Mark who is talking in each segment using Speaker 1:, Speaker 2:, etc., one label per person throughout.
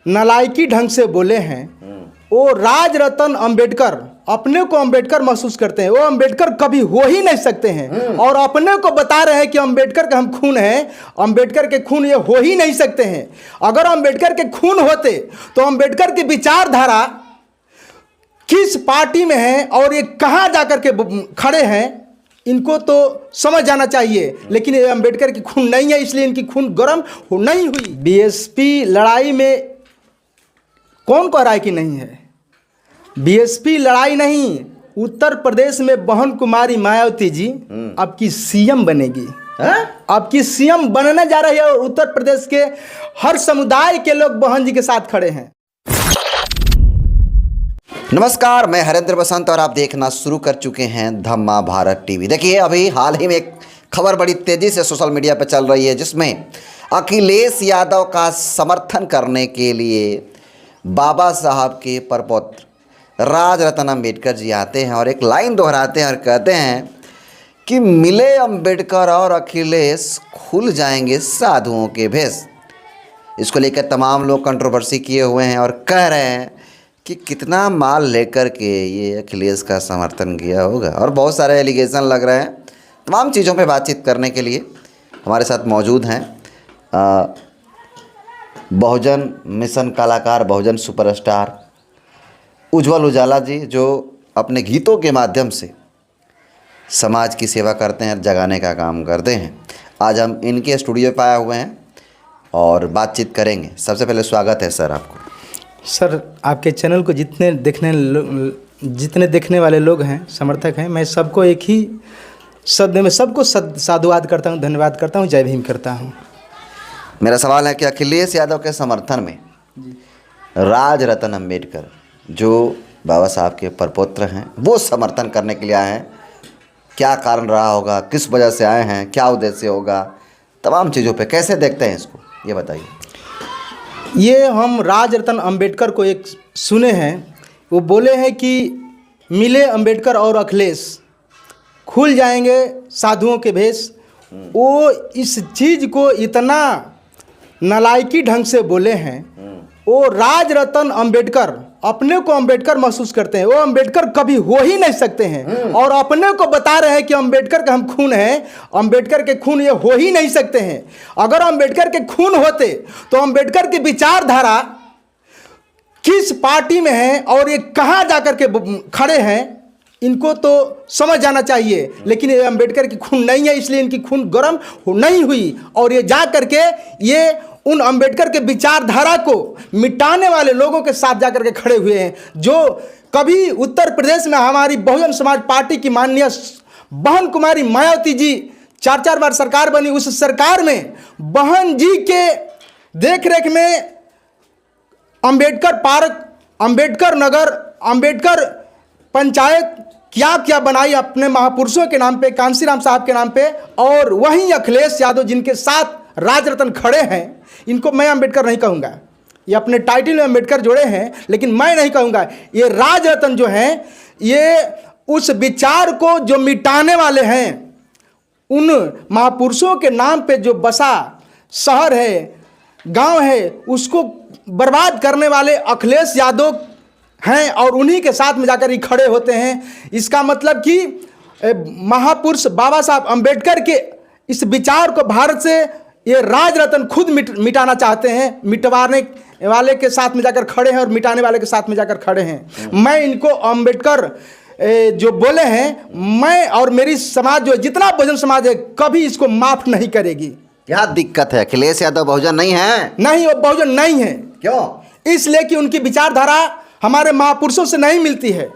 Speaker 1: नालायकी ढंग से बोले हैं। वो राज रतन अंबेडकर अपने को अंबेडकर महसूस करते हैं, वो अंबेडकर कभी हो ही नहीं सकते हैं और अपने को बता रहे हैं कि अंबेडकर का हम खून हैं। अंबेडकर के खून ये हो ही नहीं सकते हैं। अगर अंबेडकर के खून होते तो अंबेडकर की विचारधारा किस पार्टी में है और ये कहाँ जाकर के खड़े हैं, इनको तो समझ जाना चाहिए। लेकिन ये अंबेडकर की खून नहीं है, इसलिए इनकी खून गर्म नहीं हुई। बीएसपी लड़ाई में कौन कह रहा है कि नहीं है? बीएसपी लड़ाई नहीं, उत्तर प्रदेश में बहन कुमारी मायावती जी अब की सीएम बनेगी। अब की सीएम बनने जा रही है और उत्तर प्रदेश के हर समुदाय के लोग बहन जी के साथ खड़े हैं।
Speaker 2: नमस्कार, मैं हरेंद्र बसंत और आप देखना शुरू कर चुके हैं धम्मा भारत टीवी। देखिए, अभी हाल ही में एक खबर बड़ी तेज़ी से सोशल मीडिया पर चल रही है, जिसमें अखिलेश यादव का समर्थन करने के लिए बाबा साहब के प्रपौत्र राज रतन अंबेडकर जी आते हैं और एक लाइन दोहराते हैं और कहते हैं कि मिले अंबेडकर और अखिलेश खुल जाएंगे साधुओं के भेष। इसको लेकर तमाम लोग कंट्रोवर्सी किए हुए हैं और कह रहे हैं कि कितना माल लेकर के ये अखिलेश का समर्थन किया होगा, और बहुत सारे एलिगेशन लग रहे हैं। तमाम चीज़ों पे बातचीत करने के लिए हमारे साथ मौजूद हैं बहुजन मिशन कलाकार, बहुजन सुपरस्टार उज्जवल उजाला जी, जो अपने गीतों के माध्यम से समाज की सेवा करते हैं, जगाने का काम करते हैं। आज हम इनके स्टूडियो पर आए हुए हैं और बातचीत करेंगे। सबसे पहले स्वागत है सर आपको।
Speaker 1: सर, आपके चैनल को जितने देखने वाले लोग हैं, समर्थक हैं, मैं सबको एक ही शब्द में सबको साधुवाद करता हूँ, धन्यवाद करता हूँ, जय भीम करता हूँ।
Speaker 2: मेरा सवाल है कि अखिलेश यादव के समर्थन में राज रतन अंबेडकर, जो बाबा साहब के प्रपौत्र हैं, वो समर्थन करने के लिए आए हैं। क्या कारण रहा होगा, किस वजह से आए हैं, क्या उद्देश्य होगा, तमाम चीज़ों पे कैसे देखते हैं इसको, ये बताइए।
Speaker 1: ये हम राज रतन अंबेडकर को एक सुने हैं, वो बोले हैं कि मिले अंबेडकर और अखिलेश खुल जाएंगे साधुओं के भेष। वो इस चीज़ को इतना नालायकी ढंग से बोले हैं। वो राज रतन अंबेडकर अपने को अंबेडकर महसूस करते हैं, वो अंबेडकर कभी हो ही नहीं सकते हैं और अपने को बता रहे हैं कि अंबेडकर का हम खून हैं। अंबेडकर के खून ये हो ही नहीं सकते हैं। अगर अंबेडकर के खून होते तो अंबेडकर की विचारधारा किस पार्टी में है और ये कहाँ जाकर के खड़े हैं, इनको तो समझ जाना चाहिए। लेकिन ये अंबेडकर की खून नहीं है, इसलिए इनकी खून गर्म नहीं हुई और ये जा करके ये उन अंबेडकर के विचारधारा को मिटाने वाले लोगों के साथ जाकर के खड़े हुए हैं, जो कभी उत्तर प्रदेश में हमारी बहुजन समाज पार्टी की माननीय बहन कुमारी मायावती जी 4 बार सरकार बनी। उस सरकार में बहन जी के देखरेख में अंबेडकर पार्क, अंबेडकर नगर, अंबेडकर पंचायत क्या क्या बनाई अपने महापुरुषों के नाम पे, कांशीराम साहब के नाम पे। और वहीं अखिलेश यादव जिनके साथ राज रतन खड़े हैं, इनको मैं अंबेडकर नहीं कहूँगा। ये अपने टाइटल में अंबेडकर जोड़े हैं, लेकिन मैं नहीं कहूँगा। ये राज रतन जो हैं, ये उस विचार को जो मिटाने वाले हैं, उन महापुरुषों के नाम पे जो बसा शहर है, गांव है, उसको बर्बाद करने वाले अखिलेश यादव हैं और उन्हीं के साथ में जाकर ही खड़े होते हैं। इसका मतलब कि महापुरुष बाबा साहब अंबेडकर के इस विचार को भारत से ये राज रतन खुद मिटाना चाहते हैं। मिटवाने वाले के साथ में जाकर खड़े हैं और मिटाने वाले के साथ में जाकर खड़े हैं। मैं इनको अंबेडकर जो बोले हैं, मैं और मेरी समाज जो जितना बहुजन समाज है, कभी इसको माफ नहीं करेगी।
Speaker 2: क्या दिक्कत है? अखिलेश यादव बहुजन नहीं है?
Speaker 1: नहीं, वो बहुजन नहीं है।
Speaker 2: क्यों?
Speaker 1: इसलिए कि उनकी विचारधारा हमारे महापुरुषों से नहीं मिलती है।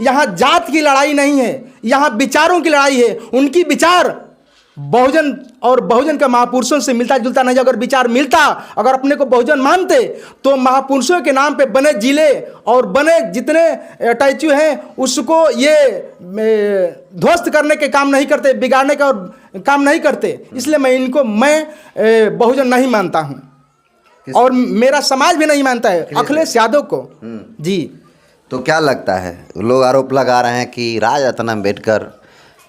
Speaker 1: यहाँ जात की लड़ाई नहीं है, यहाँ विचारों की लड़ाई है। उनकी विचार बहुजन और बहुजन का महापुरुषों से मिलता जुलता नहीं। अगर विचार मिलता, अगर अपने को बहुजन मानते, तो महापुरुषों के नाम पे बने जिले और बने जितने स्टैच्यू हैं, उसको ये ध्वस्त करने के काम नहीं करते, बिगाड़ने का काम नहीं करते। इसलिए मैं बहुजन नहीं मानता हूँ और मेरा समाज भी नहीं मानता है अखिलेश यादव को। जी,
Speaker 2: तो क्या लगता है? लोग आरोप लगा रहे हैं कि राज रतन अंबेडकर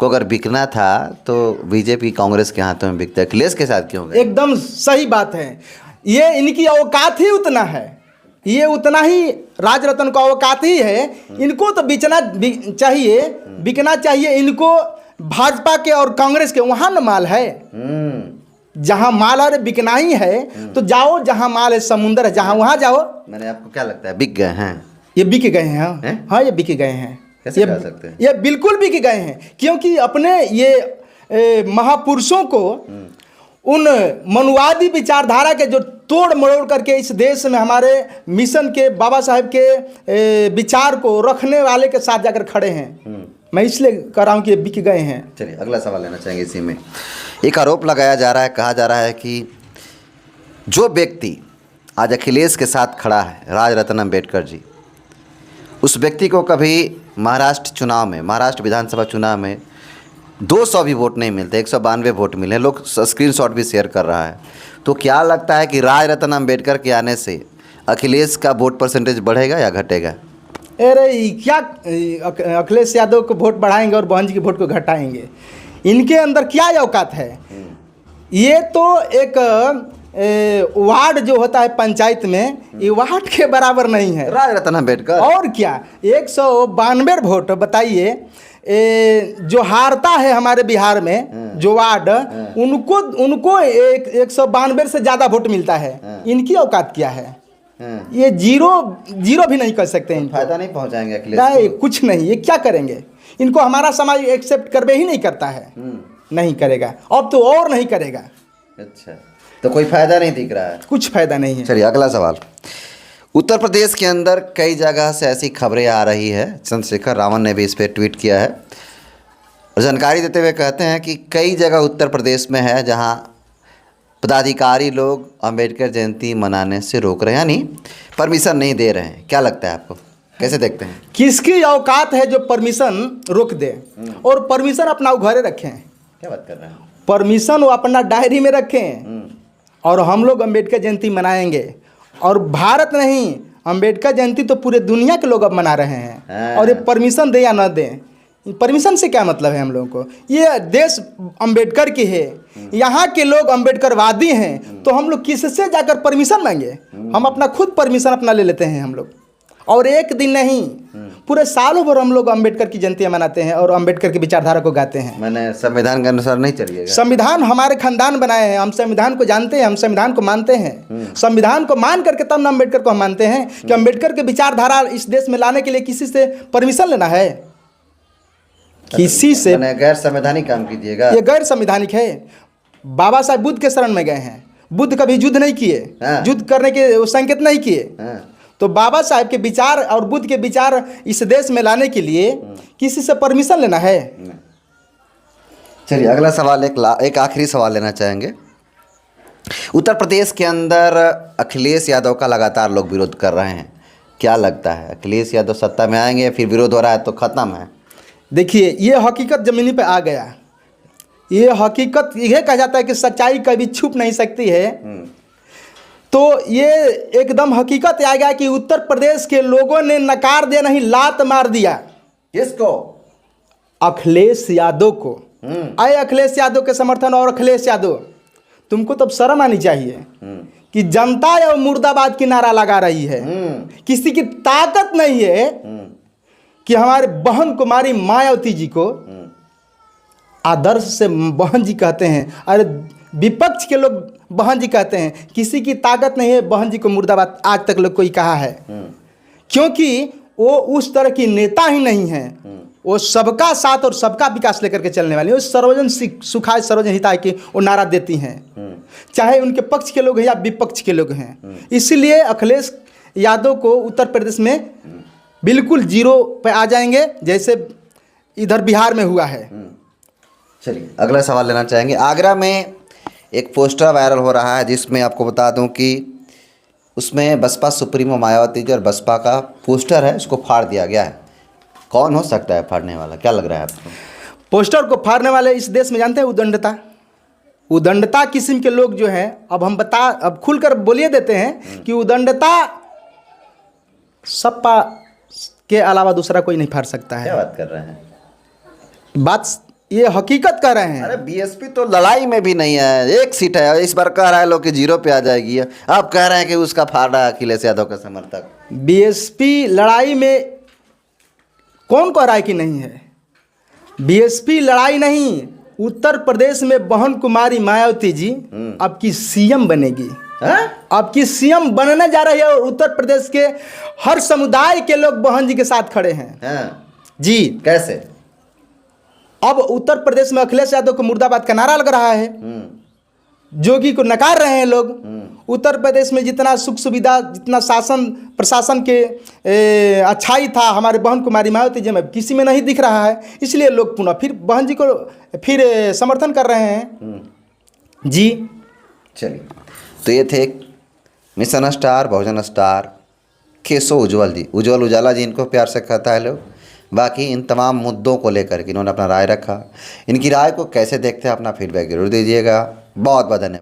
Speaker 2: को अगर बिकना था तो बीजेपी कांग्रेस के हाथों में बिकता है, अखिलेश के साथ क्यों गए?
Speaker 1: एकदम सही बात है। ये इनकी औकात ही उतना है। ये उतना ही राजरत्न का औकात ही है। इनको तो चाहिए, बिकना चाहिए इनको भाजपा के और कांग्रेस के। वहाँ न माल है, जहाँ माल अरे बिकना ही है तो जाओ, जहाँ माल है, समुंदर है, जहाँ वहाँ जाओ।
Speaker 2: मैंने आपको क्या लगता है बिक गए हैं?
Speaker 1: ये बिक गए हैं, हाँ ये बिक गए हैं।
Speaker 2: कैसे कह सकते हैं?
Speaker 1: ये बिल्कुल बिक गए हैं, क्योंकि अपने ये महापुरुषों को, उन मनुवादी विचारधारा के जो तोड़ मरोड़ करके इस देश में हमारे मिशन के, बाबा साहेब के विचार को रखने वाले के साथ जाकर खड़े हैं। मैं इसलिए कह रहा हूँ कि ये बिक गए हैं।
Speaker 2: चलिए अगला सवाल लेना चाहेंगे। इसी में एक आरोप लगाया जा रहा है, कहा जा रहा है कि जो व्यक्ति आज अखिलेश के साथ खड़ा है, राजरत्न अम्बेडकर जी, उस व्यक्ति को कभी महाराष्ट्र विधानसभा चुनाव में 200 भी वोट नहीं मिलते, 192 वोट मिले। लोग स्क्रीनशॉट भी शेयर कर रहा है। तो क्या लगता है कि राजरत्न अम्बेडकर के आने से अखिलेश का वोट परसेंटेज बढ़ेगा या घटेगा?
Speaker 1: अरे क्या अखिलेश यादव को वोट बढ़ाएंगे और बहन जी के वोट को घटाएंगे? इनके अंदर क्या औकात है? ये तो एक वार्ड जो होता है पंचायत में, ये वार्ड के बराबर नहीं है
Speaker 2: राजरत्न अम्बेडकर।
Speaker 1: और क्या 192 वोट, बताइए जो हारता है हमारे बिहार में जो वार्ड, उनको 192 से ज़्यादा वोट मिलता है। इनकी औकात क्या है? ये जीरो भी नहीं कर सकते हैं।
Speaker 2: फायदा नहीं पहुंचाएंगे अखिलेश?
Speaker 1: नहीं, कुछ नहीं। ये क्या करेंगे? इनको हमारा समाज एक्सेप्ट करवे ही नहीं करता है, नहीं करेगा, अब तो और नहीं करेगा।
Speaker 2: अच्छा, तो कोई फायदा नहीं दिख रहा है?
Speaker 1: कुछ फायदा नहीं है।
Speaker 2: चलिए अगला सवाल। उत्तर प्रदेश के अंदर कई जगह से ऐसी खबरें आ रही है, चंद्रशेखर रावण ने भी इस पर ट्वीट किया है और जानकारी देते हुए कहते हैं कि कई जगह उत्तर प्रदेश में है जहां पदाधिकारी लोग अंबेडकर जयंती मनाने से रोक रहे हैं, यानी परमिशन नहीं दे रहे हैं। क्या लगता है आपको, कैसे देखते हैं?
Speaker 1: किसकी औकात है जो परमिशन रोक दे? और परमिशन अपना घरे रखें।
Speaker 2: क्या बात कर रहे हैं?
Speaker 1: परमिशन वो अपना डायरी में रखें और हम लोग अंबेडकर जयंती मनाएंगे। और भारत नहीं, अंबेडकर जयंती तो पूरे दुनिया के लोग अब मना रहे हैं। और ये परमिशन दे या न दे, परमिशन से क्या मतलब है हम लोगों को? ये देश अंबेडकर की है, यहाँ के लोग अंबेडकरवादी हैं, तो हम लोग किससे जाकर परमिशन मांगे? हम अपना खुद परमिशन अपना ले लेते हैं हम लोग। और एक दिन नहीं, पूरे सालों भर हम लोग अंबेडकर की जयंतियाँ मनाते हैं और अंबेडकर की विचारधारा को गाते हैं।
Speaker 2: मैंने संविधान के अनुसार नहीं चलिएगा।
Speaker 1: संविधान हमारे खानदान बनाए हैं, हम संविधान को जानते हैं, हम संविधान को मानते हैं। संविधान को मान करके तब ना अंबेडकर को हम मानते हैं कि अंबेडकर की विचारधारा इस देश में लाने के लिए किसी से परमिशन लेना है? किसी से
Speaker 2: गैर संवैधानिक काम कीजिएगा।
Speaker 1: ये गैर संवैधानिक है। बाबा साहब बुद्ध के शरण में गए हैं, बुद्ध कभी युद्ध नहीं किए, युद्ध करने के संकेत नहीं किए। तो बाबा साहब के विचार और बुद्ध के विचार इस देश में लाने के लिए किसी से परमिशन लेना है?
Speaker 2: चलिए अगला सवाल, एक आखिरी सवाल लेना चाहेंगे। उत्तर प्रदेश के अंदर अखिलेश यादव का लगातार लोग विरोध कर रहे हैं। क्या लगता है, अखिलेश यादव सत्ता में आएंगे, फिर विरोध हो रहा है तो खत्म है? देखिए,
Speaker 1: ये हकीकत ज़मीनी पे आ गया। ये हकीकत यह कहा जाता है कि सच्चाई कभी छुप नहीं सकती है। तो ये एकदम हकीकत आ गया कि उत्तर प्रदेश के लोगों ने नकार दे नहीं, लात मार दिया।
Speaker 2: किसको?
Speaker 1: अखिलेश यादव को। आए अखिलेश यादव के समर्थन और अखिलेश यादव, तुमको तो शर्म आनी चाहिए कि जनता या मुर्दाबाद की नारा लगा रही है। किसी की ताकत नहीं है कि हमारे बहन कुमारी मायावती जी को आदर्श से बहन जी कहते हैं। अरे विपक्ष के लोग बहन जी कहते हैं। किसी की ताकत नहीं है बहन जी को मुर्दाबाद आज तक लोग कोई कहा है, क्योंकि वो उस तरह की नेता ही नहीं है। वो सबका साथ और सबका विकास लेकर के चलने वाली, वो सर्वजन सुखाय सर्वजन हिताय की वो नारा देती हैं, चाहे उनके पक्ष के लोग हैं या विपक्ष के लोग हैं। इसलिए अखिलेश यादव को उत्तर प्रदेश में बिल्कुल जीरो पे आ जाएंगे, जैसे इधर बिहार में हुआ है।
Speaker 2: चलिए अगला सवाल लेना चाहेंगे। आगरा में एक पोस्टर वायरल हो रहा है जिसमें आपको बता दूं कि उसमें बसपा सुप्रीमो मायावती जी और बसपा का पोस्टर है, उसको फाड़ दिया गया है। कौन हो सकता है फाड़ने वाला, क्या लग रहा है आपको?
Speaker 1: पोस्टर को फाड़ने वाले इस देश में जानते हैं, उदंडता किस्म के लोग जो हैं, अब खुलकर बोलिए देते हैं कि उदंडता सपा के अलावा दूसरा कोई नहीं फाड़ सकता है।
Speaker 2: क्या बात कर रहे हैं?
Speaker 1: बात ये हकीकत कह रहे हैं।
Speaker 2: अरे बीएसपी तो लड़ाई में भी नहीं है, 1 सीट है, इस बार कह रहा है लोग कि 0 पे आ जाएगी। आप कह रहे हैं कि उसका फाड़ा अखिलेश यादव का समर्थक।
Speaker 1: बीएसपी लड़ाई में कौन कह रहा है कि नहीं है? बीएसपी लड़ाई नहीं, उत्तर प्रदेश में बहन कुमारी मायावती जी अब की सीएम बनेगी। अब की सीएम बनने जा रही है और उत्तर प्रदेश के हर समुदाय के लोग बहन जी के साथ खड़े हैं। जी
Speaker 2: कैसे?
Speaker 1: अब उत्तर प्रदेश में अखिलेश यादव को मुर्दाबाद का नारा लग रहा है, जोगी को नकार रहे हैं लोग। उत्तर प्रदेश में जितना सुख सुविधा, जितना शासन प्रशासन के अच्छाई था हमारे बहन कुमारी मायावती जी में, किसी में नहीं दिख रहा है। इसलिए लोग पुनः फिर बहन जी को फिर समर्थन कर रहे हैं। जी
Speaker 2: चलिए, तो ये थे मिशन स्टार, बहुजन स्टार केशव उज्जवल जी, उज्जवल उजाला जी इनको प्यार से कहता है लोग। बाकी इन तमाम मुद्दों को लेकर के इन्होंने अपना राय रखा। इनकी राय को कैसे देखते हैं, अपना फीडबैक जरूर दीजिएगा। बहुत बहुत धन्यवाद।